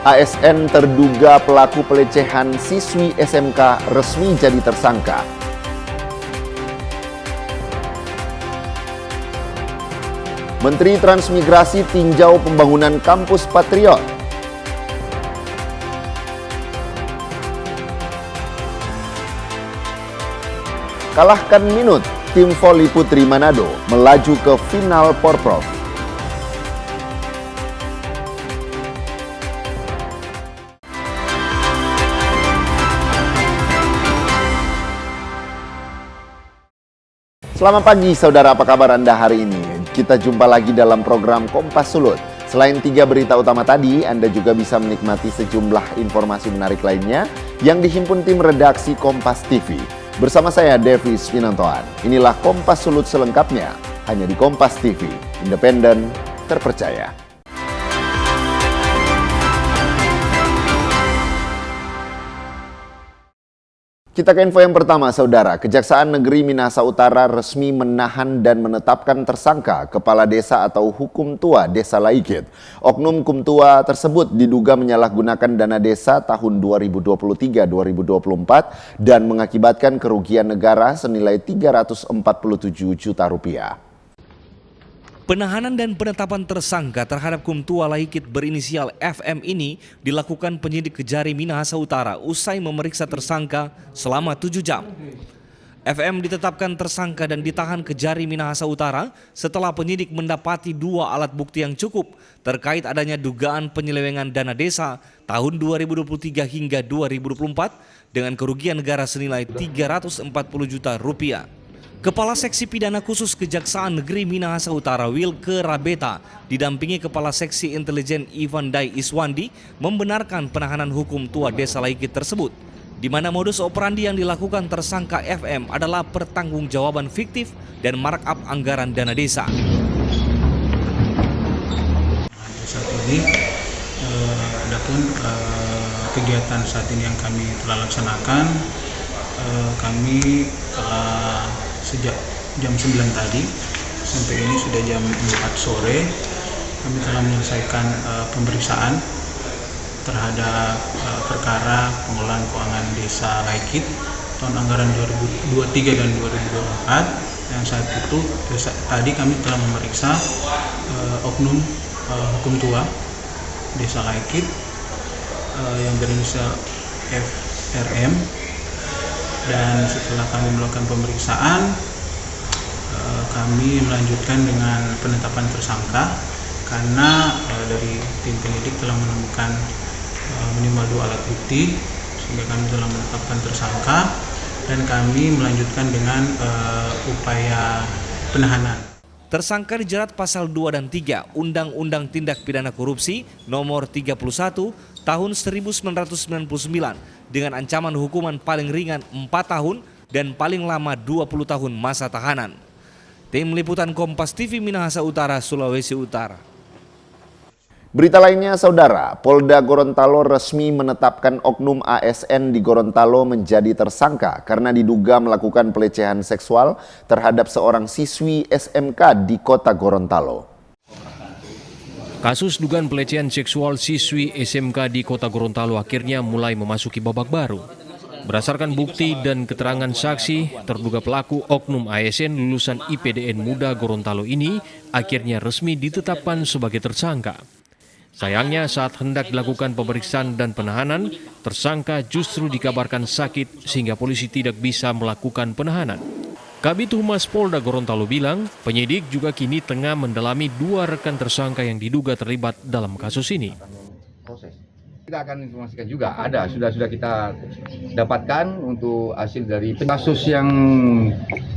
ASN terduga pelaku pelecehan siswi SMK resmi jadi tersangka. Menteri Transmigrasi tinjau pembangunan kampus Patriot. Kalahkan Minut, tim voli putri Manado melaju ke final Porprov. Selamat pagi saudara, apa kabar Anda hari ini? Kita jumpa lagi dalam program Kompas Sulut. Selain 3 berita utama tadi, Anda juga bisa menikmati sejumlah informasi menarik lainnya yang dihimpun tim redaksi Kompas TV. Bersama saya Devis Winantoan. Inilah Kompas Sulut selengkapnya, hanya di Kompas TV, independen, terpercaya. Kita ke info yang pertama, saudara. Kejaksaan Negeri Minahasa Utara resmi menahan dan menetapkan tersangka Kepala Desa atau Hukum Tua Desa Laikit. Oknum Kumtua tersebut diduga menyalahgunakan dana desa tahun 2023-2024 dan mengakibatkan kerugian negara senilai 347 juta rupiah. Penahanan dan penetapan tersangka terhadap Kumtua Laikit berinisial FM ini dilakukan penyidik Kejari Minahasa Utara usai memeriksa tersangka selama 7 jam. FM ditetapkan tersangka dan ditahan Kejari Minahasa Utara setelah penyidik mendapati 2 alat bukti yang cukup terkait adanya dugaan penyelewengan dana desa tahun 2023 hingga 2024 dengan kerugian negara senilai 340 juta rupiah. Kepala Seksi Pidana Khusus Kejaksaan Negeri Minahasa Utara Wilke Rabeta didampingi Kepala Seksi Intelijen Ivan Dai Iswandi membenarkan penahanan Hukum Tua Desa Laikit tersebut, di mana modus operandi yang dilakukan tersangka FM adalah pertanggungjawaban fiktif dan markup anggaran dana desa. Saat ini, adapun kegiatan saat ini yang kami telah laksanakan, kami telah sejak jam 9 tadi sampai ini sudah jam 4 sore kami telah menyelesaikan pemeriksaan terhadap perkara pengelolaan keuangan desa Laikit tahun anggaran 2023 dan 2024. Yang saat itu tadi kami telah memeriksa oknum Hukum Tua Desa Laikit yang berinisial FRM. Dan setelah kami melakukan pemeriksaan, kami melanjutkan dengan penetapan tersangka karena dari tim penyidik telah menemukan minimal 2 alat bukti sehingga kami telah menetapkan tersangka dan kami melanjutkan dengan upaya penahanan. Tersangka dijerat pasal 2 dan 3 Undang-Undang Tindak Pidana Korupsi nomor 31 tahun 1999 dengan ancaman hukuman paling ringan 4 tahun dan paling lama 20 tahun masa tahanan. Tim Liputan Kompas TV Minahasa Utara, Sulawesi Utara. Berita lainnya, saudara, Polda Gorontalo resmi menetapkan oknum ASN di Gorontalo menjadi tersangka karena diduga melakukan pelecehan seksual terhadap seorang siswi SMK di kota Gorontalo. Kasus dugaan pelecehan seksual siswi SMK di kota Gorontalo akhirnya mulai memasuki babak baru. Berdasarkan bukti dan keterangan saksi, terduga pelaku oknum ASN lulusan IPDN Muda Gorontalo ini akhirnya resmi ditetapkan sebagai tersangka. Sayangnya saat hendak dilakukan pemeriksaan dan penahanan, tersangka justru dikabarkan sakit sehingga polisi tidak bisa melakukan penahanan. Kabid Humas Polda Gorontalo bilang, penyidik juga kini tengah mendalami 2 rekan tersangka yang diduga terlibat dalam kasus ini. Kita akan informasikan juga, sudah kita dapatkan untuk hasil dari kasus yang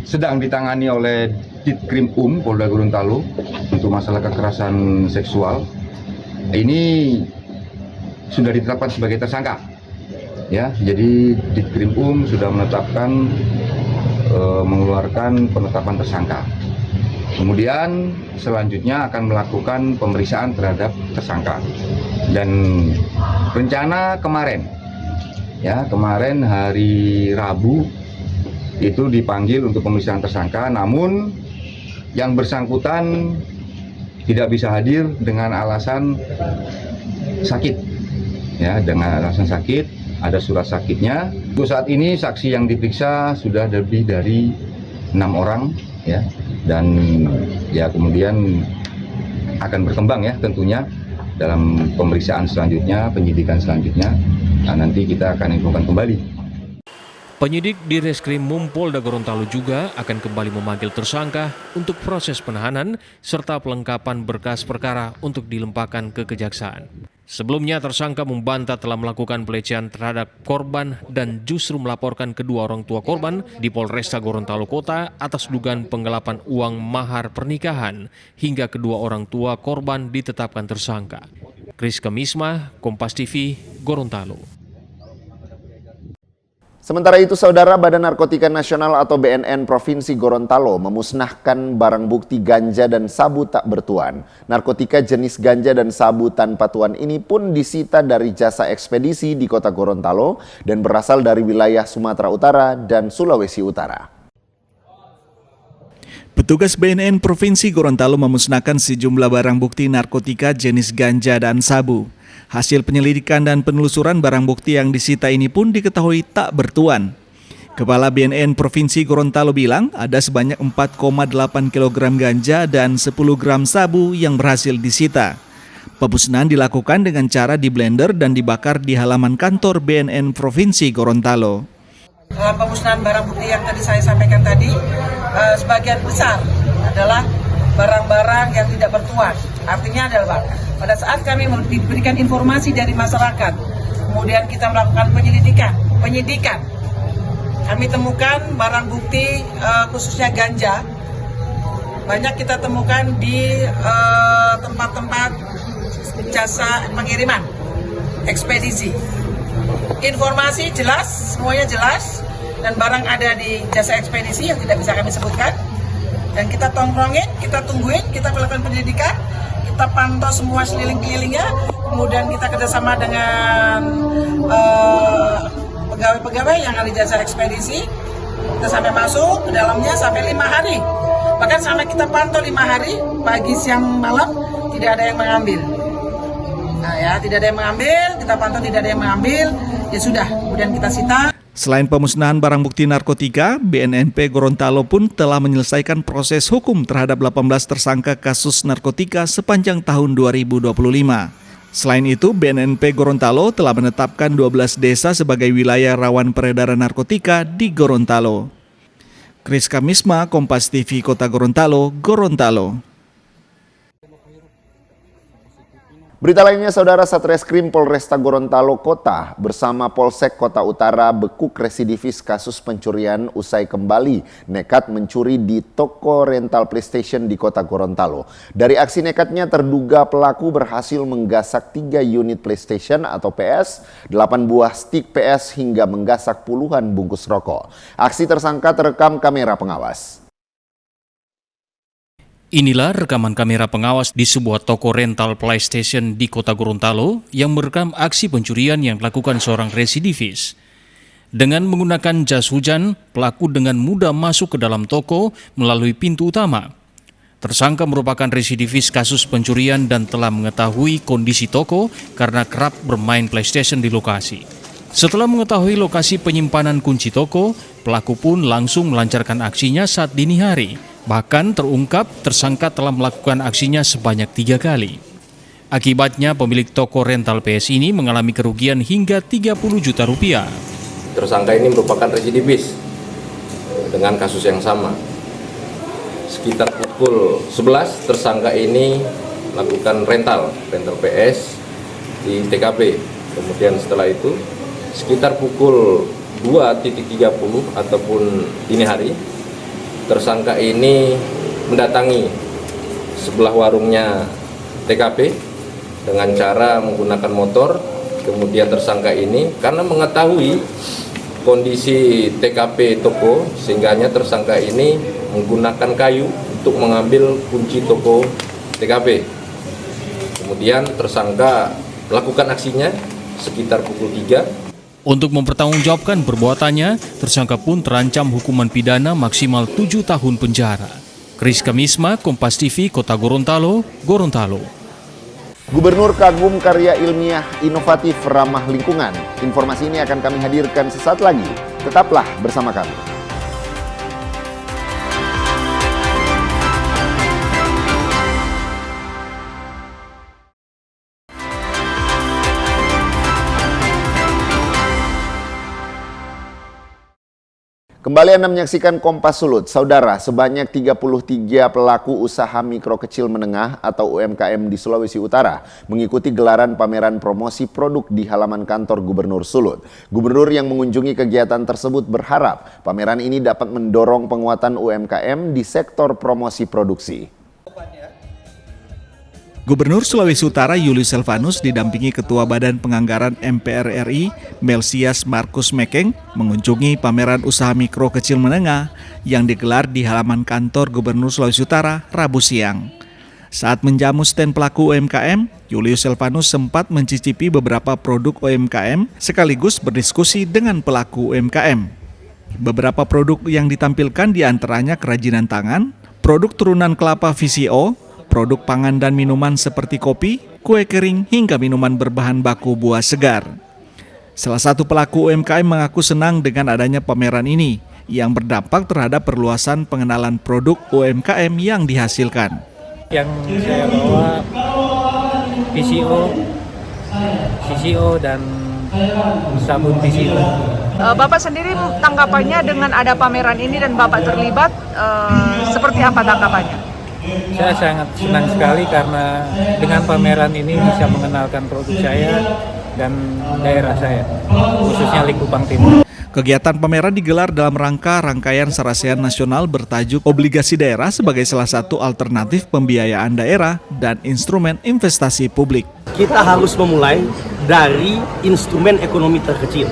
sedang ditangani oleh Ditkrim Polda Gorontalo untuk masalah kekerasan seksual. Ini sudah ditetapkan sebagai tersangka. Ya, jadi Ditkrim sudah menetapkan mengeluarkan penetapan tersangka. Kemudian selanjutnya akan melakukan pemeriksaan terhadap tersangka. Dan rencana kemarin hari Rabu itu dipanggil untuk pemeriksaan tersangka, namun yang bersangkutan tidak bisa hadir dengan alasan sakit. ya, dengan alasan sakit, ada surat sakitnya. Untuk saat ini saksi yang diperiksa sudah lebih dari 6 orang, ya, dan ya kemudian akan berkembang ya tentunya dalam pemeriksaan selanjutnya, penyidikan selanjutnya. Nah, nanti kita akan infokan kembali. Penyidik di Reskrim Polda Gorontalo juga akan kembali memanggil tersangka untuk proses penahanan serta pelengkapan berkas perkara untuk dilimpahkan ke kejaksaan. Sebelumnya tersangka membantah telah melakukan pelecehan terhadap korban dan justru melaporkan kedua orang tua korban di Polresta Gorontalo Kota atas dugaan penggelapan uang mahar pernikahan hingga kedua orang tua korban ditetapkan tersangka. Kriska Misma, Kompas TV, Gorontalo. Sementara itu, Saudara, Badan Narkotika Nasional atau BNN Provinsi Gorontalo memusnahkan barang bukti ganja dan sabu tak bertuan. Narkotika jenis ganja dan sabu tanpa tuan ini pun disita dari jasa ekspedisi di kota Gorontalo dan berasal dari wilayah Sumatera Utara dan Sulawesi Utara. Petugas BNN Provinsi Gorontalo memusnahkan sejumlah barang bukti narkotika jenis ganja dan sabu. Hasil penyelidikan dan penelusuran barang bukti yang disita ini pun diketahui tak bertuan. Kepala BNN Provinsi Gorontalo bilang ada sebanyak 4,8 kg ganja dan 10 gram sabu yang berhasil disita. Pemusnahan dilakukan dengan cara diblender dan dibakar di halaman kantor BNN Provinsi Gorontalo. Pemusnahan barang bukti yang tadi saya sampaikan tadi, sebagian besar adalah barang-barang yang tidak bertuan. Artinya adalah pada saat kami diberikan informasi dari masyarakat, kemudian kita melakukan penyidikan, kami temukan barang bukti khususnya ganja, banyak kita temukan di tempat-tempat jasa pengiriman, ekspedisi. Informasi jelas, semuanya jelas, dan barang ada di jasa ekspedisi yang tidak bisa kami sebutkan. Dan kita tongkrongin, kita tungguin, kita melakukan penyelidikan, kita pantau semua seliling-kelilingnya, kemudian kita kerjasama dengan pegawai-pegawai yang ada di jasa ekspedisi, kita sampai masuk ke dalamnya sampai 5 hari. Bahkan sampai kita pantau 5 hari, pagi, siang, malam, tidak ada yang mengambil. Nah ya, tidak ada yang mengambil, kita pantau tidak ada yang mengambil, ya sudah, kemudian kita sita. Selain pemusnahan barang bukti narkotika, BNNP Gorontalo pun telah menyelesaikan proses hukum terhadap 18 tersangka kasus narkotika sepanjang tahun 2025. Selain itu, BNNP Gorontalo telah menetapkan 12 desa sebagai wilayah rawan peredaran narkotika di Gorontalo. Kriska Misma, Kompas TV, Kota Gorontalo, Gorontalo. Berita lainnya, Saudara, Satreskrim Polresta Gorontalo Kota bersama Polsek Kota Utara bekuk residivis kasus pencurian usai kembali nekat mencuri di toko rental PlayStation di Kota Gorontalo. Dari aksi nekatnya, terduga pelaku berhasil menggasak 3 unit PlayStation atau PS, 8 buah stick PS hingga menggasak puluhan bungkus rokok. Aksi tersangka terekam kamera pengawas. Inilah rekaman kamera pengawas di sebuah toko rental PlayStation di Kota Gorontalo yang merekam aksi pencurian yang dilakukan seorang residivis. Dengan menggunakan jas hujan, pelaku dengan mudah masuk ke dalam toko melalui pintu utama. Tersangka merupakan residivis kasus pencurian dan telah mengetahui kondisi toko karena kerap bermain PlayStation di lokasi. Setelah mengetahui lokasi penyimpanan kunci toko, pelaku pun langsung melancarkan aksinya saat dini hari. Bahkan terungkap tersangka telah melakukan aksinya sebanyak 3 kali. Akibatnya pemilik toko rental PS ini mengalami kerugian hingga 30 juta rupiah. Tersangka ini merupakan residivis dengan kasus yang sama. Sekitar pukul 11 tersangka ini melakukan rental PS di TKP. Kemudian setelah itu sekitar pukul 2.30 ataupun dini hari, tersangka ini mendatangi sebelah warungnya TKP dengan cara menggunakan motor. Kemudian tersangka ini karena mengetahui kondisi TKP toko, sehingganya tersangka ini menggunakan kayu untuk mengambil kunci toko TKP. Kemudian tersangka melakukan aksinya sekitar pukul 3. Untuk mempertanggungjawabkan perbuatannya, tersangka pun terancam hukuman pidana maksimal 7 tahun penjara. Kriska Misma, Kompas TV, Kota Gorontalo, Gorontalo. Gubernur kagum karya ilmiah inovatif ramah lingkungan. Informasi ini akan kami hadirkan sesaat lagi. Tetaplah bersama kami. Kembali Anda menyaksikan Kompas Sulut. Saudara, sebanyak 33 pelaku usaha mikro kecil menengah atau UMKM di Sulawesi Utara mengikuti gelaran pameran promosi produk di halaman kantor Gubernur Sulut. Gubernur yang mengunjungi kegiatan tersebut berharap pameran ini dapat mendorong penguatan UMKM di sektor promosi produksi. Gubernur Sulawesi Utara Julius Selvanus didampingi Ketua Badan Penganggaran MPR RI Melsias Markus Mekeng mengunjungi pameran usaha mikro kecil menengah yang digelar di halaman kantor Gubernur Sulawesi Utara Rabu siang. Saat menjamu stand pelaku UMKM, Julius Selvanus sempat mencicipi beberapa produk UMKM sekaligus berdiskusi dengan pelaku UMKM. Beberapa produk yang ditampilkan diantaranya kerajinan tangan, produk turunan kelapa VCO, produk pangan dan minuman seperti kopi, kue kering, hingga minuman berbahan baku buah segar. Salah satu pelaku UMKM mengaku senang dengan adanya pameran ini yang berdampak terhadap perluasan pengenalan produk UMKM yang dihasilkan. Yang saya bawa PCO dan sabun PCO. Bapak sendiri tanggapannya dengan ada pameran ini dan Bapak terlibat, seperti apa tanggapannya? Saya sangat senang sekali karena dengan pameran ini bisa mengenalkan produk saya dan daerah saya, khususnya Likupang Timur. Kegiatan pameran digelar dalam rangkaian Sarasehan Nasional bertajuk Obligasi Daerah sebagai salah satu alternatif pembiayaan daerah dan instrumen investasi publik. Kita harus memulai dari instrumen ekonomi terkecil.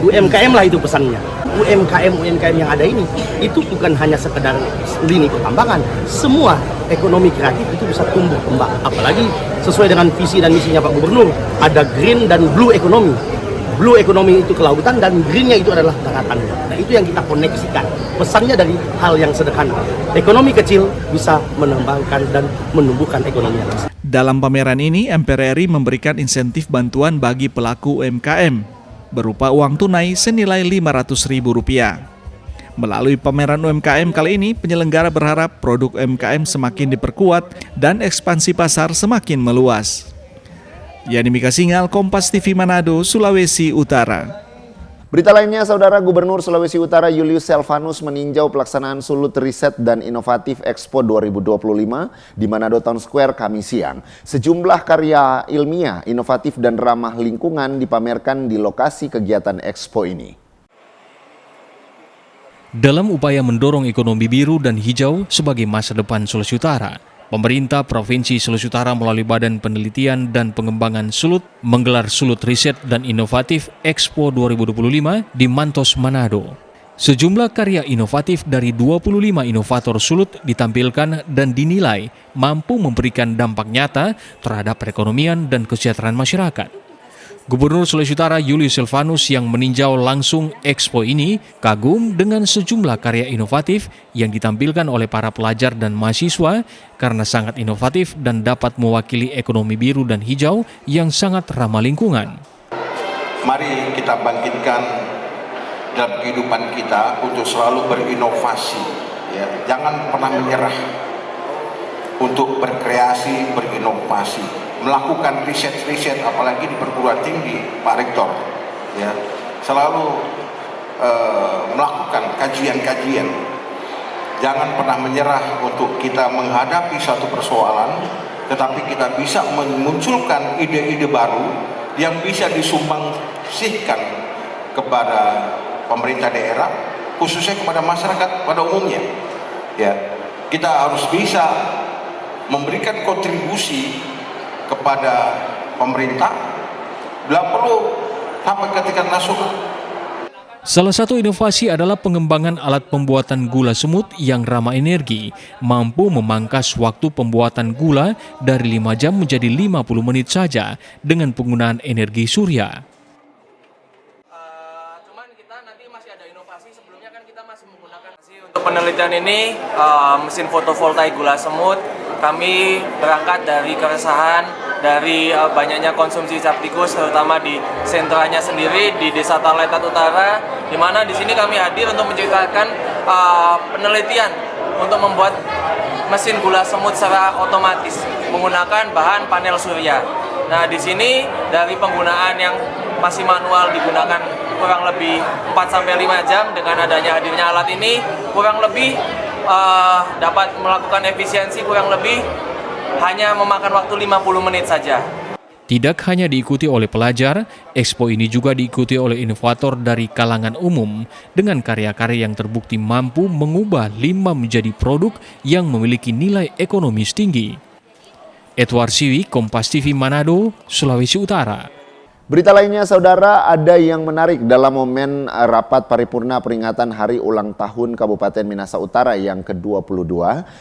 UMKM lah itu pesannya. UMKM yang ada ini itu bukan hanya sekedar lini pertambangan, semua ekonomi kreatif itu bisa tumbuh kembang. Apalagi sesuai dengan visi dan misinya Pak Gubernur, ada green dan blue economy. Blue economy itu kelautan dan greennya itu adalah daratan. Nah itu yang kita koneksikan. Pesannya dari hal yang sederhana. Ekonomi kecil bisa mengembangkan dan menumbuhkan ekonomi yang besar. Dalam pameran ini, MPR RI memberikan insentif bantuan bagi pelaku UMKM berupa uang tunai senilai Rp500.000. Melalui pameran UMKM kali ini, penyelenggara berharap produk UMKM semakin diperkuat dan ekspansi pasar semakin meluas. Yani Mika Singal, Kompas TV Manado, Sulawesi Utara. Berita lainnya, Saudara, Gubernur Sulawesi Utara Julius Selvanus meninjau pelaksanaan Sulut Riset dan Inovatif Expo 2025 di Manado Town Square Kamis siang. Sejumlah karya ilmiah, inovatif dan ramah lingkungan dipamerkan di lokasi kegiatan Expo ini. Dalam upaya mendorong ekonomi biru dan hijau sebagai masa depan Sulawesi Utara, pemerintah Provinsi Sulawesi Utara melalui Badan Penelitian dan Pengembangan Sulut menggelar Sulut Riset dan Inovatif Expo 2025 di Mantos, Manado. Sejumlah karya inovatif dari 25 inovator Sulut ditampilkan dan dinilai mampu memberikan dampak nyata terhadap perekonomian dan kesejahteraan masyarakat. Gubernur Sulawesi Utara Julius Selvanus yang meninjau langsung Expo ini kagum dengan sejumlah karya inovatif yang ditampilkan oleh para pelajar dan mahasiswa karena sangat inovatif dan dapat mewakili ekonomi biru dan hijau yang sangat ramah lingkungan. Mari kita bangkitkan dalam kehidupan kita untuk selalu berinovasi, ya. Jangan pernah menyerah untuk berkreasi, berinovasi, melakukan riset-riset, apalagi di perguruan tinggi, Pak Rektor, ya, selalu melakukan kajian-kajian. Jangan pernah menyerah untuk kita menghadapi suatu persoalan, tetapi kita bisa memunculkan ide-ide baru yang bisa disumbangsikan kepada pemerintah daerah, khususnya kepada masyarakat pada umumnya. Ya, kita harus bisa memberikan kontribusi kepada pemerintah, bila perlu sampai ke tingkat nasional. Salah satu inovasi adalah pengembangan alat pembuatan gula semut yang ramah energi, mampu memangkas waktu pembuatan gula dari 5 jam menjadi 50 menit saja dengan penggunaan energi surya. Cuman kita nanti masih ada inovasi, sebelumnya kan kita masih menggunakan untuk penelitian ini mesin fotovoltaik gula semut Kami berangkat dari keresahan dari banyaknya konsumsi cap tikus, terutama di sentranya sendiri di Desa Tarletat Utara, di mana di sini kami hadir untuk menceritakan penelitian untuk membuat mesin gula semut secara otomatis menggunakan bahan panel surya. Nah, di sini dari penggunaan yang masih manual digunakan kurang lebih 4-5 jam, dengan adanya hadirnya alat ini kurang lebih dapat melakukan efisiensi kurang lebih hanya memakan waktu 50 menit saja. Tidak hanya diikuti oleh pelajar, Expo ini juga diikuti oleh inovator dari kalangan umum dengan karya-karya yang terbukti mampu mengubah limbah menjadi produk yang memiliki nilai ekonomis tinggi. Edward Siwi, Kompas TV Manado, Sulawesi Utara. Berita lainnya, saudara, ada yang menarik dalam momen rapat paripurna peringatan Hari Ulang Tahun Kabupaten Minahasa Utara yang ke-22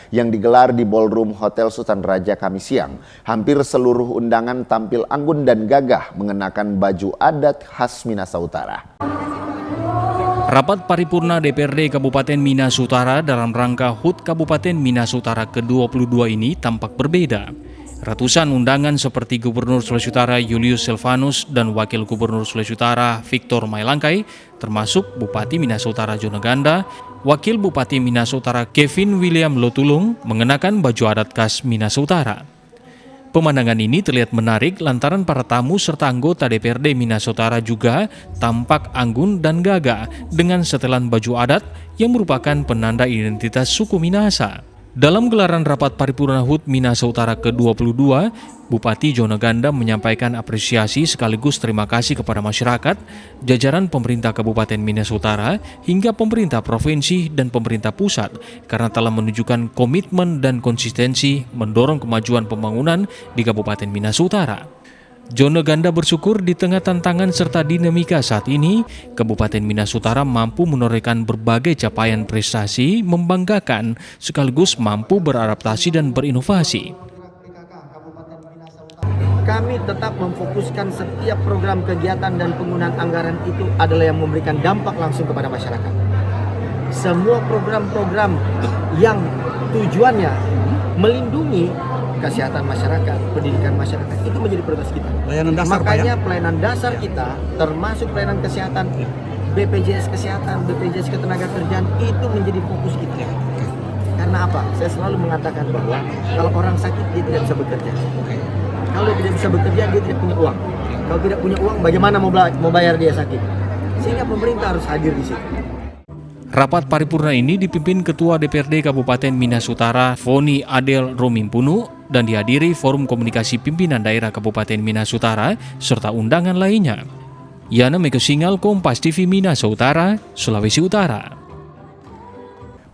yang digelar di Ballroom Hotel Sultan Raja Kamis siang. Hampir seluruh undangan tampil anggun dan gagah mengenakan baju adat khas Minahasa Utara. Rapat paripurna DPRD Kabupaten Minahasa Utara dalam rangka HUT Kabupaten Minahasa Utara ke-22 ini tampak berbeda. Ratusan undangan seperti Gubernur Sulawesi Utara Julius Silvanus dan Wakil Gubernur Sulawesi Utara Victor Mailangkai, termasuk Bupati Minahasa Utara Joneganda, Wakil Bupati Minahasa Utara Kevin William Lotulung mengenakan baju adat khas Minahasa Utara. Pemandangan ini terlihat menarik lantaran para tamu serta anggota DPRD Minahasa Utara juga tampak anggun dan gagah dengan setelan baju adat yang merupakan penanda identitas suku Minahasa. Dalam gelaran rapat paripurna HUT Minahasa Utara ke-22, Bupati Joneganda menyampaikan apresiasi sekaligus terima kasih kepada masyarakat, jajaran pemerintah Kabupaten Minahasa Utara, hingga pemerintah provinsi dan pemerintah pusat karena telah menunjukkan komitmen dan konsistensi mendorong kemajuan pembangunan di Kabupaten Minahasa Utara. Joneganda bersyukur di tengah tantangan serta dinamika saat ini, Kabupaten Minahasa Utara mampu menorehkan berbagai capaian prestasi membanggakan sekaligus mampu beradaptasi dan berinovasi. Kami tetap memfokuskan setiap program kegiatan dan penggunaan anggaran itu adalah yang memberikan dampak langsung kepada masyarakat. Semua program-program yang tujuannya melindungi kesehatan masyarakat, pendidikan masyarakat itu menjadi prioritas kita. Pelayanan dasar, makanya pelayanan dasar kita, termasuk pelayanan kesehatan, BPJS Kesehatan, BPJS Ketenagakerjaan itu menjadi fokus kita. Karena apa? Saya selalu mengatakan bahwa kalau orang sakit dia tidak bisa bekerja. Kalau tidak bisa bekerja dia tidak punya uang. Kalau tidak punya uang bagaimana mau bayar dia sakit? Sehingga pemerintah harus hadir di situ. Rapat paripurna ini dipimpin Ketua DPRD Kabupaten Minahasa Utara Foni Adel Romimpunu dan dihadiri Forum Komunikasi Pimpinan Daerah Kabupaten Minahasa Utara serta undangan lainnya. Yana Mekosingal, Kompas TV Minahasa Utara, Sulawesi Utara.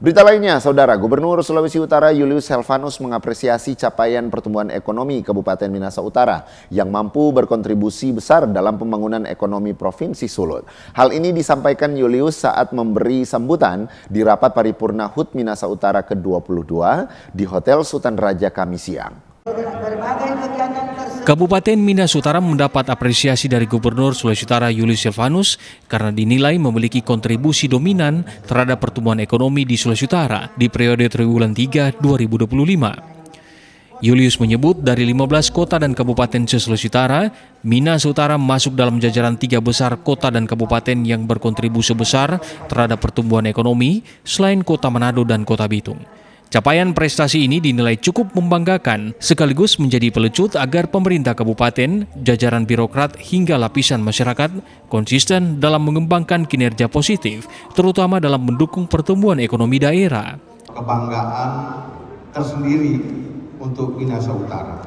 Berita lainnya, saudara, Gubernur Sulawesi Utara Julius Silvanus mengapresiasi capaian pertumbuhan ekonomi Kabupaten Minahasa Utara yang mampu berkontribusi besar dalam pembangunan ekonomi Provinsi Sulut. Hal ini disampaikan Julius saat memberi sambutan di rapat paripurna HUT Minahasa Utara ke-22 di Hotel Sultan Raja Kamis siang. Kabupaten Minahasa Utara mendapat apresiasi dari Gubernur Sulawesi Utara Julius Silvanus karena dinilai memiliki kontribusi dominan terhadap pertumbuhan ekonomi di Sulawesi Utara di periode triwulan 3 2025. Julius menyebut dari 15 kota dan kabupaten se-Sulawesi Utara, Minahasa Utara masuk dalam jajaran 3 besar kota dan kabupaten yang berkontribusi besar terhadap pertumbuhan ekonomi selain Kota Manado dan Kota Bitung. Capaian prestasi ini dinilai cukup membanggakan sekaligus menjadi pelecut agar pemerintah kabupaten, jajaran birokrat hingga lapisan masyarakat konsisten dalam mengembangkan kinerja positif, terutama dalam mendukung pertumbuhan ekonomi daerah. Kebanggaan tersendiri untuk Minahasa Utara.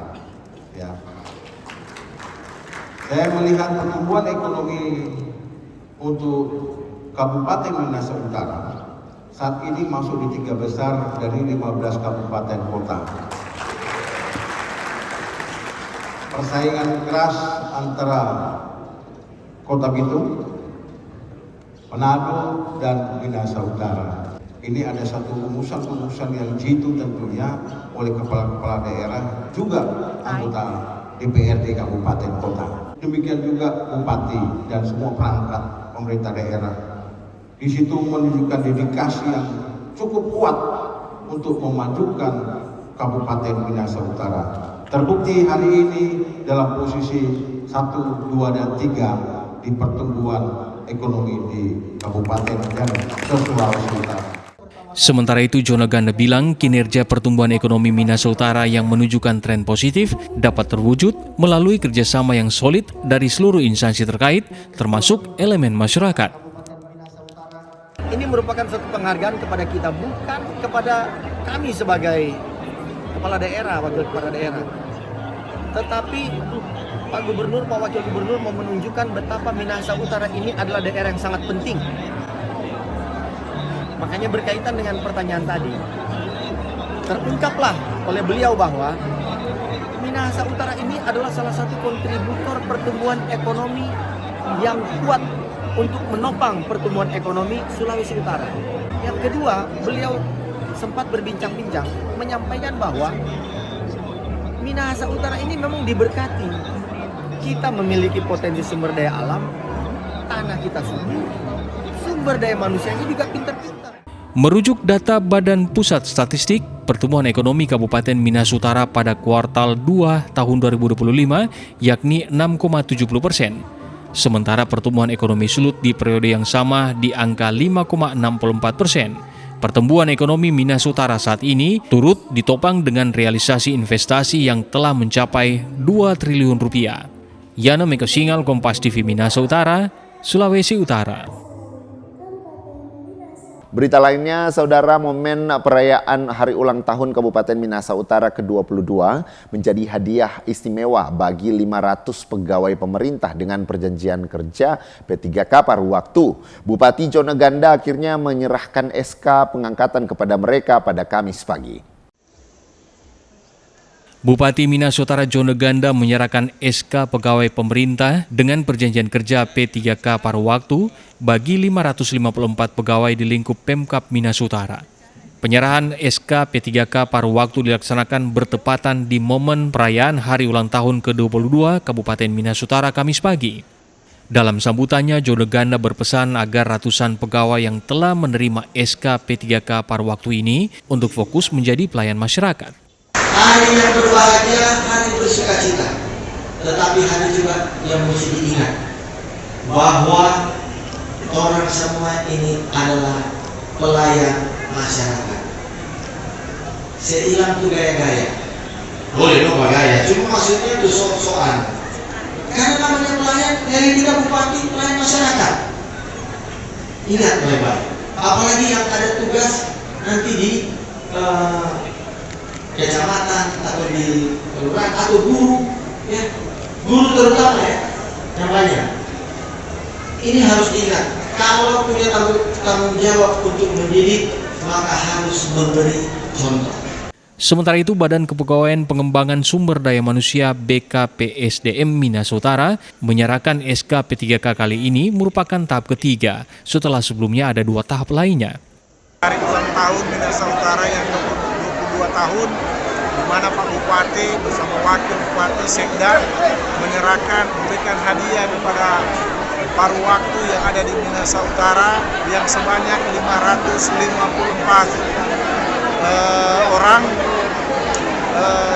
Ya. Saya melihat pertumbuhan ekonomi untuk Kabupaten Minahasa Utara saat ini masuk di 3 besar dari 15 kabupaten kota. Persaingan keras antara Kota Bitung, Manado, dan Minahasa Utara. Ini ada satu rumusan-rumusan yang jitu tentunya oleh kepala-kepala daerah, juga anggota DPRD Kabupaten Kota. Demikian juga Bupati dan semua perangkat pemerintah daerah. Di situ menunjukkan dedikasi yang cukup kuat untuk memajukan Kabupaten Minahasa Utara. Terbukti hari ini dalam posisi 1, 2, dan 3 di pertumbuhan ekonomi di Kabupaten dan Sulawesi Utara. Sementara itu, Jono Ganda bilang kinerja pertumbuhan ekonomi Minahasa Utara yang menunjukkan tren positif dapat terwujud melalui kerjasama yang solid dari seluruh instansi terkait, termasuk elemen masyarakat. Ini merupakan satu penghargaan kepada kita, bukan kepada kami sebagai kepala daerah, wakil kepala daerah. Tetapi Pak Gubernur, Pak Wakil Gubernur mau menunjukkan betapa Minahasa Utara ini adalah daerah yang sangat penting. Makanya berkaitan dengan pertanyaan tadi, terungkaplah oleh beliau bahwa Minahasa Utara ini adalah salah satu kontributor pertumbuhan ekonomi yang kuat untuk menopang pertumbuhan ekonomi Sulawesi Utara. Yang kedua, beliau sempat berbincang-bincang menyampaikan bahwa Minahasa Utara ini memang diberkati. Kita memiliki potensi sumber daya alam, tanah kita subur, sumber daya manusianya juga pintar-pintar. Merujuk data Badan Pusat Statistik, pertumbuhan ekonomi Kabupaten Minahasa Utara pada kuartal 2 tahun 2025 yakni 6,70%. Sementara pertumbuhan ekonomi Sulut di periode yang sama di angka 5,64%. Pertumbuhan ekonomi Minahasa Utara saat ini turut ditopang dengan realisasi investasi yang telah mencapai 2 triliun rupiah. Yana Meko Singal, Kompas TV Minahasa Utara, Sulawesi Utara. Berita lainnya, saudara, momen perayaan Hari Ulang Tahun Kabupaten Minahasa Utara ke-22 menjadi hadiah istimewa bagi 500 pegawai pemerintah dengan perjanjian kerja P3K paruh waktu. Bupati Jono Ganda akhirnya menyerahkan SK pengangkatan kepada mereka pada Kamis pagi. Bupati Minahasa Utara Jono Ganda menyerahkan SK pegawai pemerintah dengan perjanjian kerja P3K paruh waktu bagi 554 pegawai di lingkup Pemkab Minahasa Utara. Penyerahan SK P3K paruh waktu dilaksanakan bertepatan di momen perayaan Hari Ulang Tahun ke-22 Kabupaten Minahasa Utara Kamis pagi. Dalam sambutannya, Jono Ganda berpesan agar ratusan pegawai yang telah menerima SK P3K paruh waktu ini untuk fokus menjadi pelayan masyarakat. Hari yang berbahagia, hari bersukacita. Tetapi hari juga yang mesti diingat bahwa orang semua ini adalah pelayan masyarakat. Seilang tuh gaya-gaya. Boleh dong gaya, cuma maksudnya itu sok-sokan. Karena namanya pelayan, dari kita bupati pelayan masyarakat. Ingat baik-baik. Apalagi yang ada tugas nanti di kecamatan atau di kelurahan atau guru, ya, guru terutama ya, namanya. Ini harus diingat. Kalau punya tanggung jawab untuk mendidik, maka harus memberi contoh. Sementara itu, Badan Kepegawaian Pengembangan Sumber Daya Manusia BKPSDM Minahasa Utara menyerahkan SK P3K kali ini merupakan tahap ketiga setelah sebelumnya ada 2 tahap lainnya. Hari ulang tahun Minahasa Utara yang 22 tahun, di mana Pak Bupati bersama Wakil Bupati Sekda memberikan hadiah kepada paruh waktu yang ada di Minahasa Utara yang sebanyak 554 orang.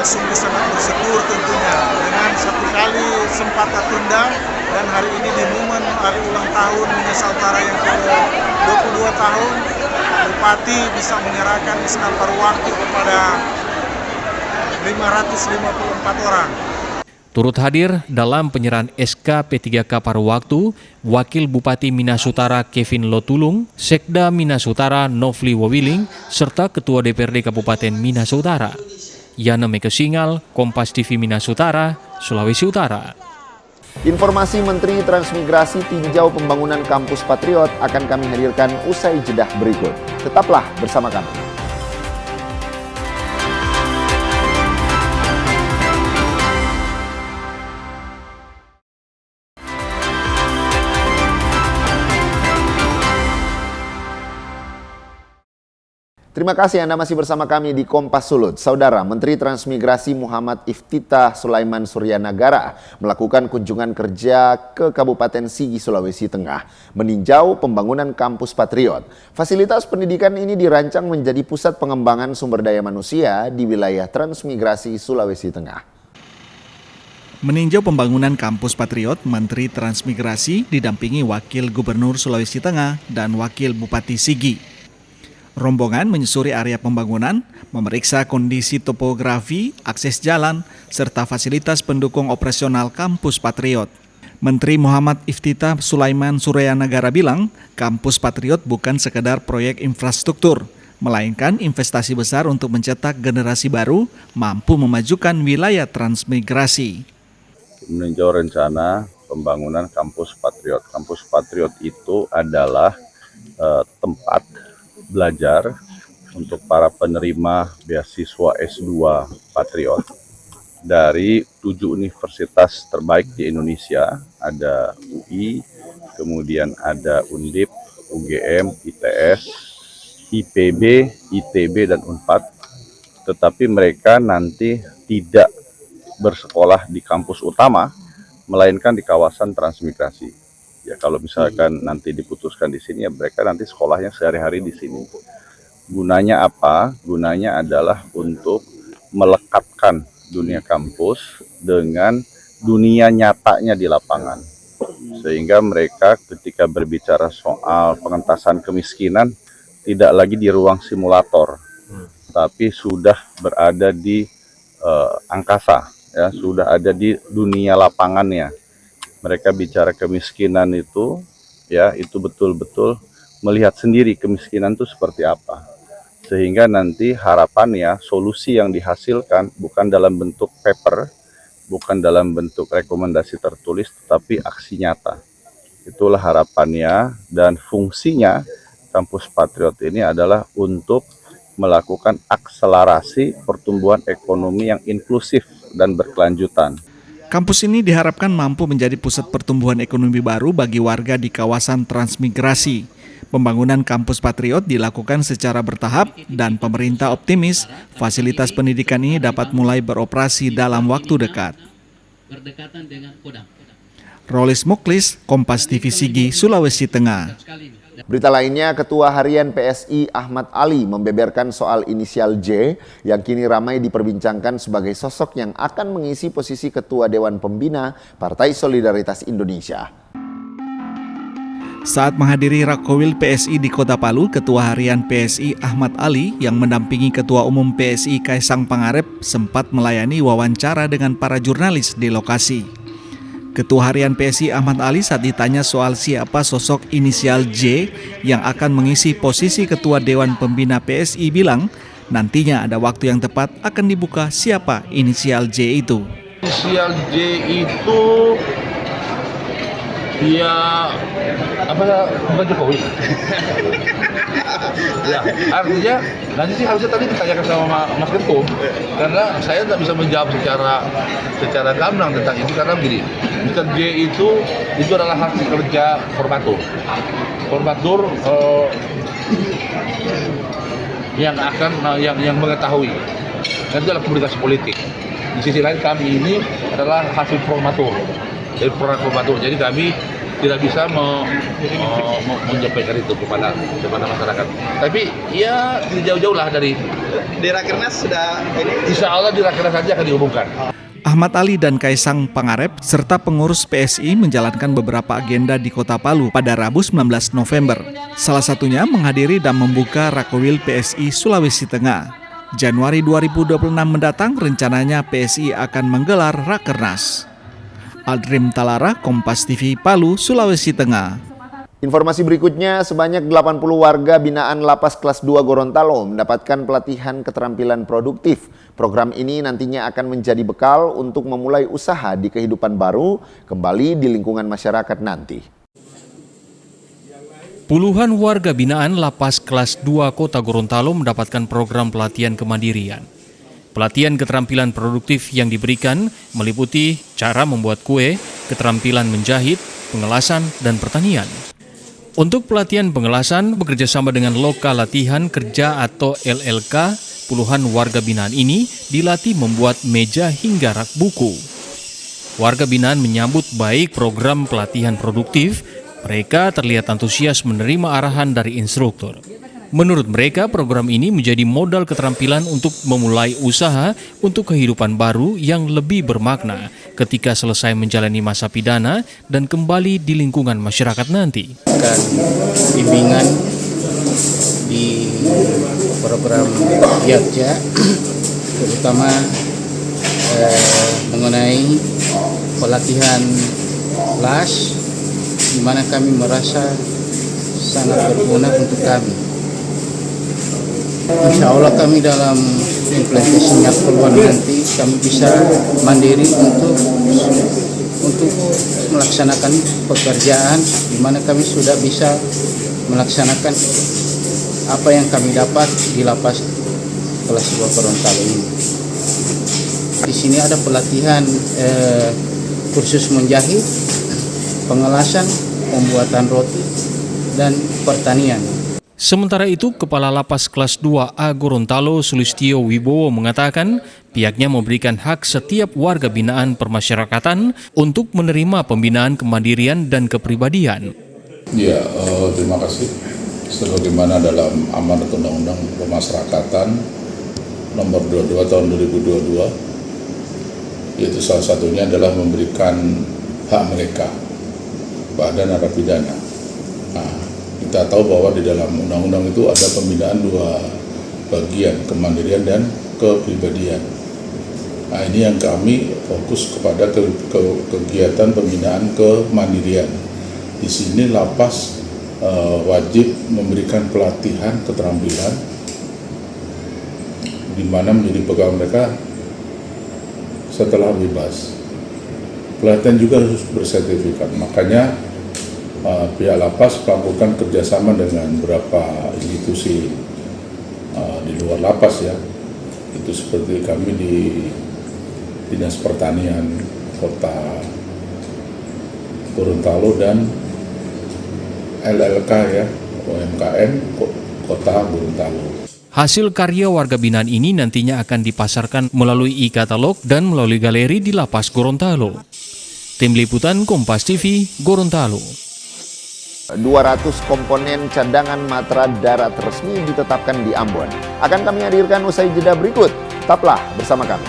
Sungguh sangat bersyukur tentunya dengan satu kali sempat tertunda, dan hari ini di momen hari ulang tahun Minahasa Utara yang ke-22 tahun, Bupati bisa menyerahkan SK paruh waktu kepada 554 orang. Turut hadir dalam penyerahan SK P3K paruh waktu, Wakil Bupati Minahasa Utara Kevin Lotulung, Sekda Minahasa Utara Novli Wawiling, serta Ketua DPRD Kabupaten Minahasa Utara. Yana Meko Singal, Kompas TV Minahasa Utara, Sulawesi Utara. Informasi Menteri Transmigrasi tinjau pembangunan Kampus Patriot akan kami hadirkan usai jedah berikut. Tetaplah bersama kami. Terima kasih Anda masih bersama kami di Kompas Sulut. Saudara, Menteri Transmigrasi Muhammad Iftitah Sulaiman Suryanagara melakukan kunjungan kerja ke Kabupaten Sigi, Sulawesi Tengah, meninjau pembangunan kampus Patriot. Fasilitas pendidikan ini dirancang menjadi pusat pengembangan sumber daya manusia di wilayah transmigrasi Sulawesi Tengah. Meninjau pembangunan kampus Patriot, Menteri Transmigrasi didampingi Wakil Gubernur Sulawesi Tengah dan Wakil Bupati Sigi. Rombongan menyusuri area pembangunan, memeriksa kondisi topografi, akses jalan, serta fasilitas pendukung operasional kampus Patriot. Menteri Muhammad Iftitah Sulaiman Suryanagara bilang, kampus Patriot bukan sekedar proyek infrastruktur, melainkan investasi besar untuk mencetak generasi baru mampu memajukan wilayah transmigrasi. Meninjau rencana pembangunan kampus Patriot. Kampus Patriot itu adalah tempat belajar untuk para penerima beasiswa S2 Patriot dari 7 universitas terbaik di Indonesia. Ada UI, kemudian ada Undip, UGM, ITS, IPB, ITB, dan Unpad. Tetapi mereka nanti tidak bersekolah di kampus utama, melainkan di kawasan transmigrasi. Ya, kalau misalkan nanti diputuskan di sini, ya mereka nanti sekolahnya sehari-hari di sini. Gunanya apa? Gunanya adalah untuk melekatkan dunia kampus dengan dunia nyatanya di lapangan. Sehingga mereka ketika berbicara soal pengentasan kemiskinan, tidak lagi di ruang simulator, tapi sudah berada di angkasa, ya, sudah ada di dunia lapangannya. Mereka bicara kemiskinan itu, ya, itu betul-betul melihat sendiri kemiskinan itu seperti apa. Sehingga nanti harapannya solusi yang dihasilkan bukan dalam bentuk paper, bukan dalam bentuk rekomendasi tertulis, tetapi aksi nyata. Itulah harapannya, dan fungsinya kampus Patriot ini adalah untuk melakukan akselerasi pertumbuhan ekonomi yang inklusif dan berkelanjutan. Kampus ini diharapkan mampu menjadi pusat pertumbuhan ekonomi baru bagi warga di kawasan transmigrasi. Pembangunan kampus Patriot dilakukan secara bertahap dan pemerintah optimis fasilitas pendidikan ini dapat mulai beroperasi dalam waktu dekat. Rolis Muklis, Kompas TV Sigi, Sulawesi Tengah. Berita lainnya, Ketua Harian PSI Ahmad Ali membeberkan soal inisial J yang kini ramai diperbincangkan sebagai sosok yang akan mengisi posisi Ketua Dewan Pembina Partai Solidaritas Indonesia. Saat menghadiri Rakowil PSI di Kota Palu, Ketua Harian PSI Ahmad Ali yang mendampingi Ketua Umum PSI Kaisang Pangarep sempat melayani wawancara dengan para jurnalis di lokasi. Ketua Harian PSI Ahmad Ali saat ditanya soal siapa sosok inisial J yang akan mengisi posisi Ketua Dewan Pembina PSI bilang, nantinya ada waktu yang tepat akan dibuka siapa inisial J itu. Inisial J itu ya bukan Jokowi. Ya, artinya nanti sih harusnya tadi ditanyakan sama Mas Ketum, karena saya tidak bisa menjawab secara gamblang tentang itu, karena begini, Mr. J itu adalah hasil kerja formatur yang mengetahui, dan itu adalah komunikasi politik. Di sisi lain kami ini adalah hasil formatur dari program formatur, jadi kami tidak bisa menyampaikan itu kepada masyarakat. Tapi ya tidak jauh-jauh lah dari di Rakernas sudah ini. Insya Allah di Rakernas saja akan diumumkan. Ahmad Ali dan Kaisang Pangarep serta pengurus PSI menjalankan beberapa agenda di Kota Palu pada Rabu 19 November. Salah satunya menghadiri dan membuka Rakowil PSI Sulawesi Tengah. Januari 2026 mendatang rencananya PSI akan menggelar Rakernas. Aldrim Talara, Kompas TV Palu, Sulawesi Tengah. Informasi berikutnya, sebanyak 80 warga binaan Lapas Kelas 2 Gorontalo mendapatkan pelatihan keterampilan produktif. Program ini nantinya akan menjadi bekal untuk memulai usaha di kehidupan baru kembali di lingkungan masyarakat nanti. Puluhan warga binaan Lapas Kelas 2 Kota Gorontalo mendapatkan program pelatihan kemandirian. Pelatihan keterampilan produktif yang diberikan meliputi cara membuat kue, keterampilan menjahit, pengelasan, dan pertanian. Untuk pelatihan pengelasan bekerjasama dengan Lokal Latihan Kerja atau LLK, puluhan warga binaan ini dilatih membuat meja hingga rak buku. Warga binaan menyambut baik program pelatihan produktif. Mereka terlihat antusias menerima arahan dari instruktur. Menurut mereka, program ini menjadi modal keterampilan untuk memulai usaha untuk kehidupan baru yang lebih bermakna ketika selesai menjalani masa pidana dan kembali di lingkungan masyarakat nanti. Bimbingan di program Yatja, terutama mengenai pelatihan kelas, di mana kami merasa sangat berguna untuk kami. Insya Allah kami dalam implementasinya keluar nanti kami bisa mandiri untuk melaksanakan pekerjaan, di mana kami sudah bisa melaksanakan apa yang kami dapat di lapas kelas 2 Gorontalo ini. Di sini ada pelatihan kursus menjahit, pengelasan, pembuatan roti, dan pertanian. Sementara itu, Kepala Lapas Kelas 2A Gorontalo Sulistyo Wibowo mengatakan pihaknya memberikan hak setiap warga binaan permasyarakatan untuk menerima pembinaan kemandirian dan kepribadian. Ya, terima kasih. Sebagaimana dalam amanat Undang-Undang Pemasyarakatan Nomor 22 Tahun 2022, yaitu salah satunya adalah memberikan hak mereka pada narapidana. Kita tahu bahwa di dalam undang-undang itu ada pembinaan dua bagian, kemandirian dan kepribadian. Nah, ini yang kami fokus kepada kegiatan pembinaan kemandirian. Di sini lapas wajib memberikan pelatihan keterampilan, di mana menjadi pegawai mereka setelah bebas. Pelatihan juga harus bersertifikat, makanya pihak lapas melakukan kerjasama dengan beberapa institusi di luar lapas ya. Itu seperti kami di Dinas Pertanian Kota Gorontalo dan LLK ya, UMKM Kota Gorontalo. Hasil karya warga binaan ini nantinya akan dipasarkan melalui e-katalog dan melalui galeri di Lapas Gorontalo. Tim Liputan Kompas TV, Gorontalo. 200 komponen cadangan matra darat resmi ditetapkan di Ambon. Akan kami hadirkan usai jeda berikut. Tetaplah bersama kami.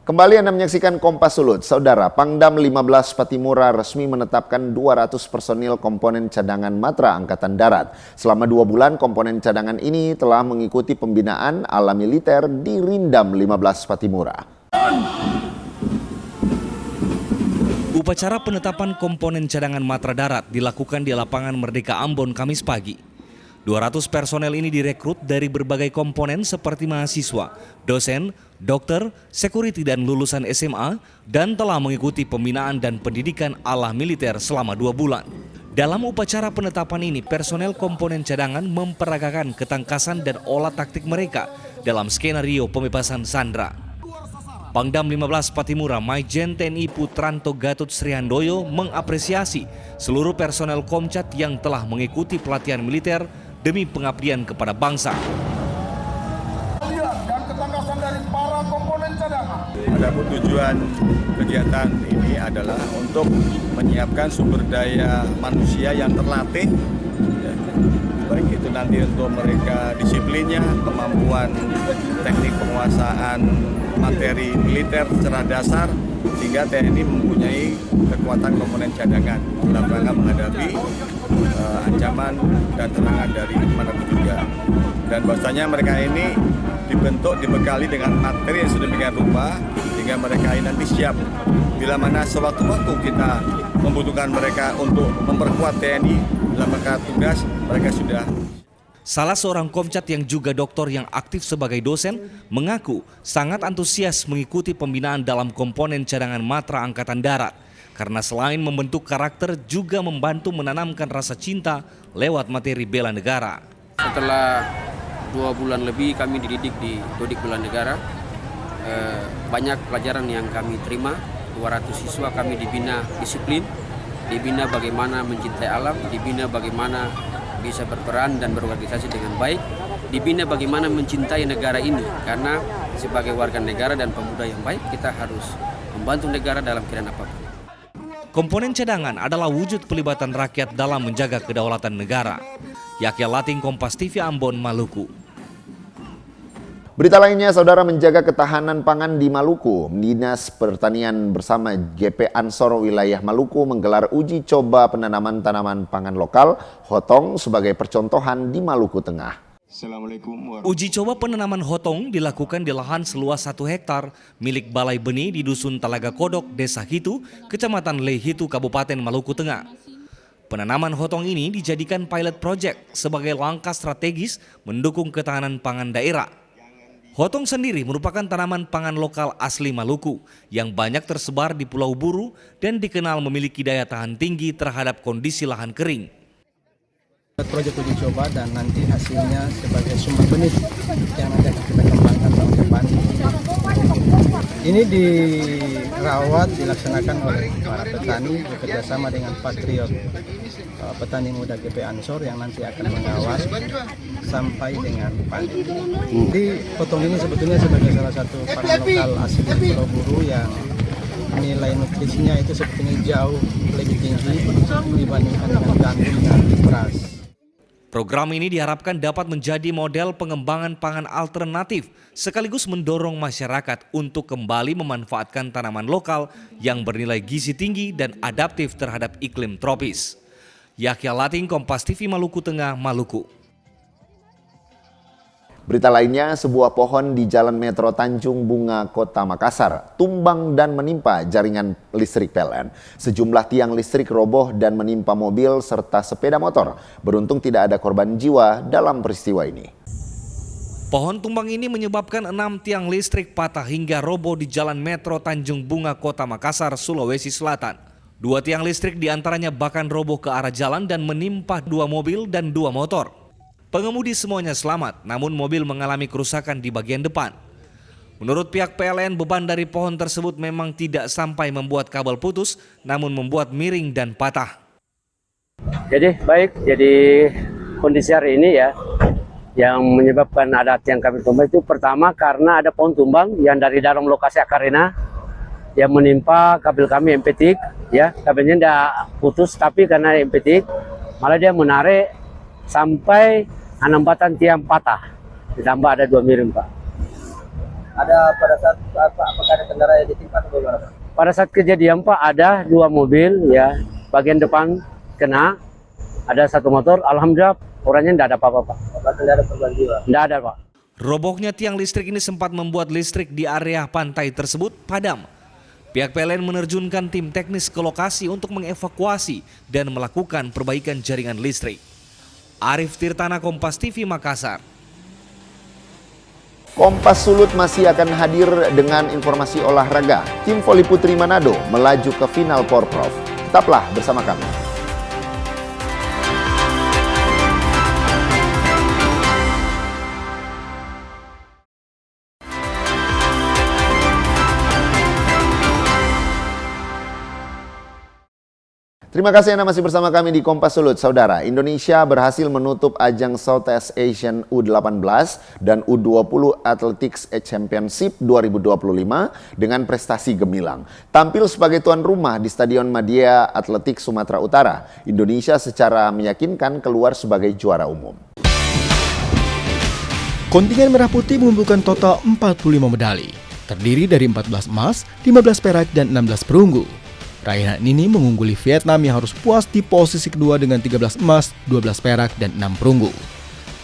Kembali Anda menyaksikan Kompas Sulut. Saudara, Pangdam 15 Patimura resmi menetapkan 200 personil komponen cadangan matra Angkatan Darat. Selama 2 bulan, komponen cadangan ini telah mengikuti pembinaan ala militer di Rindam 15 Patimura. Upacara penetapan komponen cadangan matra darat dilakukan di lapangan Merdeka Ambon Kamis pagi. 200 personel ini direkrut dari berbagai komponen seperti mahasiswa, dosen, dokter, security dan lulusan SMA dan telah mengikuti pembinaan dan pendidikan ala militer selama 2 bulan. Dalam upacara penetapan ini, personel komponen cadangan memperagakan ketangkasan dan olah taktik mereka dalam skenario pembebasan sandera. Pangdam 15 Patimura Maijen TNI Putranto Gatot Srihandoyo mengapresiasi seluruh personel Komcat yang telah mengikuti pelatihan militer demi pengabdian kepada bangsa. Dan ketangkasan dari para komponen cadangan. Adapun tujuan kegiatan ini adalah untuk menyiapkan sumber daya manusia yang terlatih, baik itu nanti untuk mereka disiplinnya, kemampuan teknik penguasaan materi militer secara dasar, sehingga TNI mempunyai kekuatan komponen cadangan dalam rangka menghadapi ancaman dan serangan dari manapun juga. Dan bahwasanya mereka ini dibentuk, dibekali dengan materi yang sedemikian rupa sehingga mereka ini nanti siap bila mana sewaktu-waktu kita membutuhkan mereka untuk memperkuat TNI dalam rangka tugas, mereka sudah. Salah seorang Komcat yang juga doktor yang aktif sebagai dosen mengaku sangat antusias mengikuti pembinaan dalam komponen cadangan matra Angkatan Darat. karena selain membentuk karakter juga membantu menanamkan rasa cinta lewat materi bela negara. Setelah 2 bulan lebih kami dididik di Dodik Bela Negara, banyak pelajaran yang kami terima. 200 siswa kami dibina disiplin, dibina bagaimana mencintai alam, dibina bagaimana bisa berperan dan berorganisasi dengan baik, dibina bagaimana mencintai negara ini, karena sebagai warga negara dan pemuda yang baik kita harus membantu negara dalam keadaan apapun. Komponen cadangan adalah wujud pelibatan rakyat dalam menjaga kedaulatan negara. Yahya Lating, Kompas TV, Ambon, Maluku. Berita lainnya, saudara, menjaga ketahanan pangan di Maluku. Dinas Pertanian bersama GP Ansor wilayah Maluku menggelar uji coba penanaman tanaman pangan lokal hotong sebagai percontohan di Maluku Tengah. Uji coba penanaman hotong dilakukan di lahan seluas 1 hektar milik Balai Benih di Dusun Talaga Kodok, Desa Hitu, Kecamatan Lehitu, Kabupaten Maluku Tengah. Penanaman hotong ini dijadikan pilot project sebagai langkah strategis mendukung ketahanan pangan daerah. Hotong sendiri merupakan tanaman pangan lokal asli Maluku yang banyak tersebar di Pulau Buru dan dikenal memiliki daya tahan tinggi terhadap kondisi lahan kering. Proyek uji coba dan nanti hasilnya sebagai sumber benih yang nanti akan kita kembangkan tahun depan. Ini dirawat, dilaksanakan oleh para petani bekerjasama dengan Patriot Petani Muda GP Ansor yang nanti akan mengawal sampai dengan panen. Jadi hotong ini sebetulnya sebagai salah satu pangan lokal asli Pulau Buru yang nilai nutrisinya itu sebetulnya jauh lebih tinggi dibandingkan dengan gandum dan beras. Program ini diharapkan dapat menjadi model pengembangan pangan alternatif sekaligus mendorong masyarakat untuk kembali memanfaatkan tanaman lokal yang bernilai gizi tinggi dan adaptif terhadap iklim tropis. Yahya Lating, Kompas TV, Maluku Tengah, Maluku. Berita lainnya, sebuah pohon di Jalan Metro Tanjung Bunga, Kota Makassar tumbang dan menimpa jaringan listrik PLN. Sejumlah tiang listrik roboh dan menimpa mobil serta sepeda motor. Beruntung tidak ada korban jiwa dalam peristiwa ini. Pohon tumbang ini menyebabkan 6 tiang listrik patah hingga roboh di Jalan Metro Tanjung Bunga, Kota Makassar, Sulawesi Selatan. 2 tiang listrik diantaranya bahkan roboh ke arah jalan dan menimpa 2 mobil dan 2 motor. Pengemudi semuanya selamat, namun mobil mengalami kerusakan di bagian depan. Menurut pihak PLN, beban dari pohon tersebut memang tidak sampai membuat kabel putus, namun membuat miring dan patah. Jadi kondisi hari ini ya, yang menyebabkan ada tiang kabel tumbang itu pertama karena ada pohon tumbang yang dari dalam lokasi akarena yang menimpa kabel kami empetik, ya kabelnya tidak putus tapi karena empetik malah dia menarik sampai 6 batang tiang patah, ditambah ada 2 miring, Pak. Ada pada saat apakah ada kendaraan yang ditimpa atau bagaimana? Pada saat kejadian, Pak, ada 2 mobil, ya bagian depan kena, ada 1 motor. Alhamdulillah orangnya tidak ada apa-apa, Pak. Tidak ada korban jiwa? Tidak ada, Pak. Robohnya tiang listrik ini sempat membuat listrik di area pantai tersebut padam. Pihak PLN menerjunkan tim teknis ke lokasi untuk mengevakuasi dan melakukan perbaikan jaringan listrik. Arif Tirtana, Kompas TV, Makassar. Kompas Sulut masih akan hadir dengan informasi olahraga. Tim voli putri Manado melaju ke final Porprov. Tetaplah bersama kami. Terima kasih Anda masih bersama kami di Kompas Sulut. Saudara, Indonesia berhasil menutup ajang Southeast Asian U18 dan U20 Athletics Championship 2025 dengan prestasi gemilang. Tampil sebagai tuan rumah di Stadion Madia Atletik Sumatera Utara, Indonesia secara meyakinkan keluar sebagai juara umum. Kontingen Merah Putih mengumpulkan total 45 medali, terdiri dari 14 emas, 15 perak, dan 16 perunggu. Raihan ini mengungguli Vietnam yang harus puas di posisi kedua dengan 13 emas, 12 perak, dan 6 perunggu.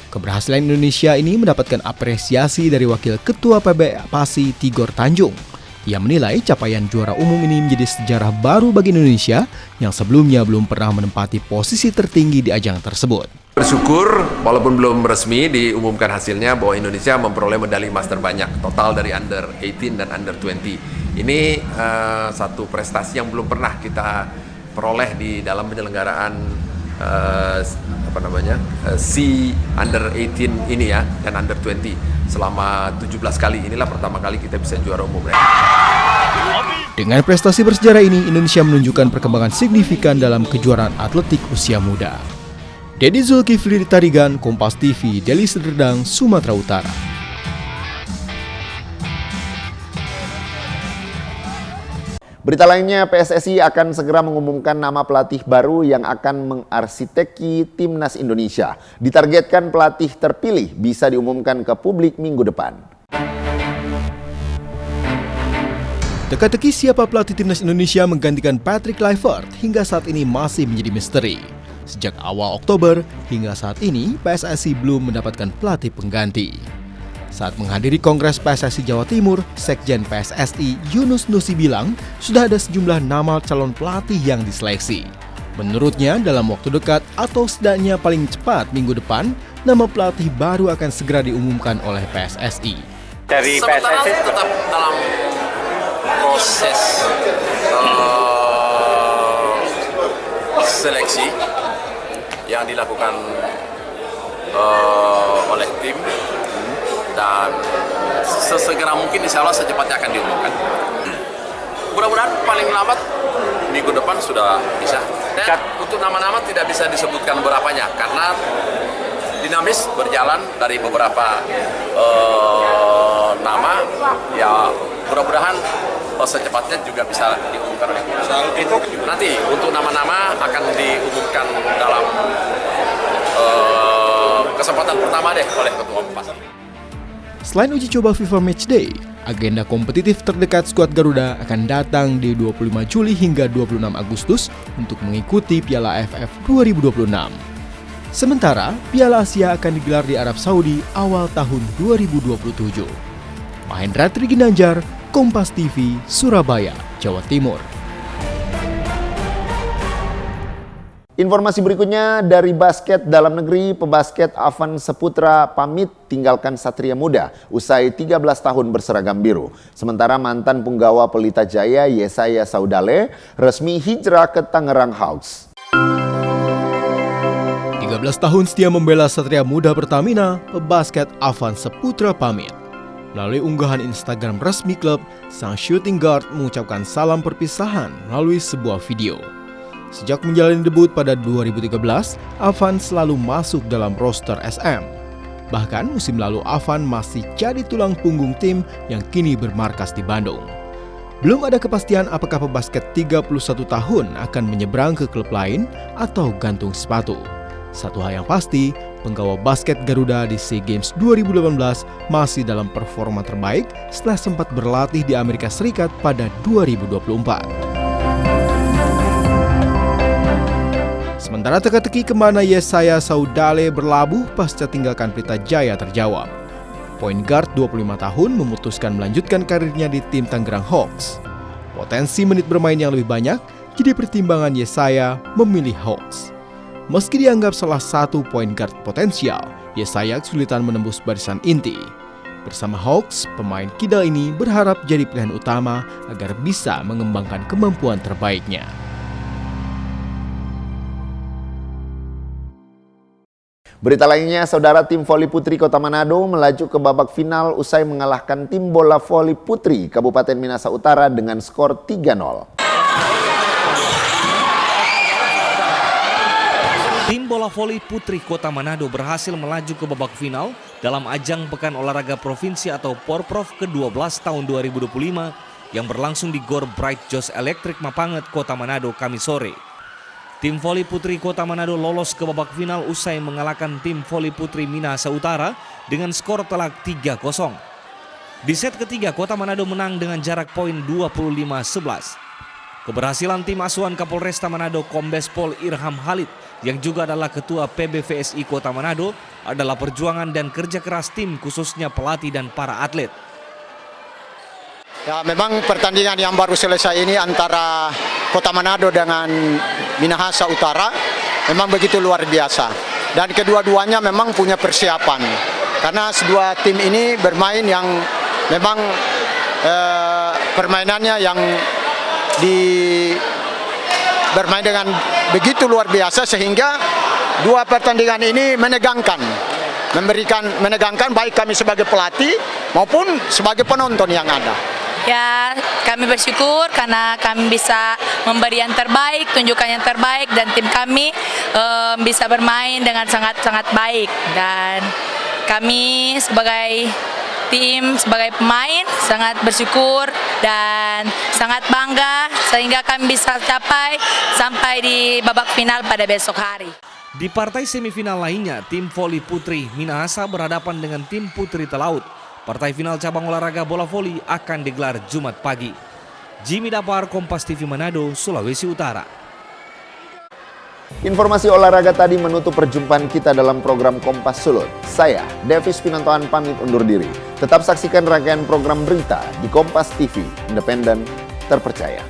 Keberhasilan Indonesia ini mendapatkan apresiasi dari Wakil Ketua PB PASI Tigor Tanjung. Ia menilai capaian juara umum ini menjadi sejarah baru bagi Indonesia yang sebelumnya belum pernah menempati posisi tertinggi di ajang tersebut. Bersyukur walaupun belum resmi diumumkan hasilnya bahwa Indonesia memperoleh medali emas terbanyak total dari under 18 dan under 20. Ini satu prestasi yang belum pernah kita peroleh di dalam penyelenggaraan SEA Under 18 ini ya, dan Under 20 selama 17 kali. Inilah pertama kali kita bisa juara umum. Dengan prestasi bersejarah ini, Indonesia menunjukkan perkembangan signifikan dalam kejuaraan atletik usia muda. Dedi Zulkifli Tarigan, Kompas TV, Deli Serdang, Sumatera Utara. Berita lainnya, PSSI akan segera mengumumkan nama pelatih baru yang akan mengarsiteki Timnas Indonesia. Ditargetkan pelatih terpilih bisa diumumkan ke publik minggu depan. Teka-teki siapa pelatih Timnas Indonesia menggantikan Patrick Kluivert hingga saat ini masih menjadi misteri. Sejak awal Oktober hingga saat ini, PSSI belum mendapatkan pelatih pengganti. Saat menghadiri Kongres PSSI Jawa Timur, Sekjen PSSI Yunus Nusi bilang sudah ada sejumlah nama calon pelatih yang diseleksi. Menurutnya, dalam waktu dekat atau setidaknya paling cepat minggu depan, nama pelatih baru akan segera diumumkan oleh PSSI. Dari PSSI tetap dalam proses seleksi yang dilakukan oleh tim, dan sesegera mungkin insya Allah secepatnya akan diumumkan. Mudah-mudahan paling lambat minggu depan sudah bisa. Dan untuk nama-nama tidak bisa disebutkan berapanya karena dinamis berjalan dari beberapa nama. Ya mudah-mudahan secepatnya juga bisa diumumkan oleh itu. Nanti untuk nama-nama akan diumumkan dalam kesempatan pertama deh oleh Ketua PAS. Selain uji coba FIFA Matchday, agenda kompetitif terdekat skuad Garuda akan datang di 25 Juli hingga 26 Agustus untuk mengikuti Piala AFF 2026. Sementara, Piala Asia akan digelar di Arab Saudi awal tahun 2027. Mahendra Triginanjar, Kompas TV, Surabaya, Jawa Timur. Informasi berikutnya dari basket dalam negeri, pebasket Avan Saputra pamit tinggalkan Satria Muda usai 13 tahun berseragam biru. Sementara mantan punggawa Pelita Jaya Yesaya Saudale resmi hijrah ke Tangerang Hawks. 13 tahun setia membela Satria Muda Pertamina, pebasket Avan Saputra pamit. Melalui unggahan Instagram resmi klub, sang shooting guard mengucapkan salam perpisahan melalui sebuah video. Sejak menjalani debut pada 2013, Avan selalu masuk dalam roster SM. Bahkan musim lalu Avan masih jadi tulang punggung tim yang kini bermarkas di Bandung. Belum ada kepastian apakah pebasket 31 tahun akan menyeberang ke klub lain atau gantung sepatu. Satu hal yang pasti, penggawa basket Garuda di SEA Games 2018 masih dalam performa terbaik setelah sempat berlatih di Amerika Serikat pada 2024. Sementara teka-teki kemana Yesaya Saudale berlabuh pasca tinggalkan Pelita Jaya terjawab. Point guard 25 tahun memutuskan melanjutkan karirnya di tim Tangerang Hawks. Potensi menit bermain yang lebih banyak jadi pertimbangan Yesaya memilih Hawks. Meski dianggap salah satu point guard potensial, Yesaya kesulitan menembus barisan inti. Bersama Hawks, pemain kidal ini berharap jadi pilihan utama agar bisa mengembangkan kemampuan terbaiknya. Berita lainnya, saudara, tim voli putri Kota Manado melaju ke babak final usai mengalahkan tim bola voli putri Kabupaten Minahasa Utara dengan skor 3-0. Tim bola voli putri Kota Manado berhasil melaju ke babak final dalam ajang Pekan Olahraga Provinsi atau Porprov ke-12 tahun 2025 yang berlangsung di Gor Bright Joss Electric Mapanget, Kota Manado, Kamis sore. Tim voli putri Kota Manado lolos ke babak final usai mengalahkan tim voli putri Minahasa Utara dengan skor telak 3-0. Di set ketiga, Kota Manado menang dengan jarak poin 25-11. Keberhasilan tim asuhan Kapolresta Manado Kombes Pol Irham Halid yang juga adalah Ketua PBVSI Kota Manado adalah perjuangan dan kerja keras tim, khususnya pelatih dan para atlet. Ya, memang pertandingan yang baru selesai ini antara Kota Manado dengan Minahasa Utara memang begitu luar biasa. Dan kedua-duanya memang punya persiapan. Karena kedua tim ini bermain yang memang permainannya yang bermain dengan begitu luar biasa sehingga dua pertandingan ini menegangkan baik kami sebagai pelatih maupun sebagai penonton yang ada. Ya, kami bersyukur karena kami bisa memberi yang terbaik, tunjukkan yang terbaik, dan tim kami bisa bermain dengan sangat-sangat baik. Dan kami sebagai tim, sebagai pemain sangat bersyukur dan sangat bangga sehingga kami bisa capai sampai di babak final pada besok hari. Di partai semifinal lainnya, tim voli putri Minahasa berhadapan dengan tim putri Talaut. Partai final cabang olahraga bola voli akan digelar Jumat pagi. Jimmy Dapar, Kompas TV Manado, Sulawesi Utara. Informasi olahraga tadi menutup perjumpaan kita dalam program Kompas Sulut. Saya, Davis Pinontohan, pamit undur diri. Tetap saksikan rangkaian program berita di Kompas TV, independen, terpercaya.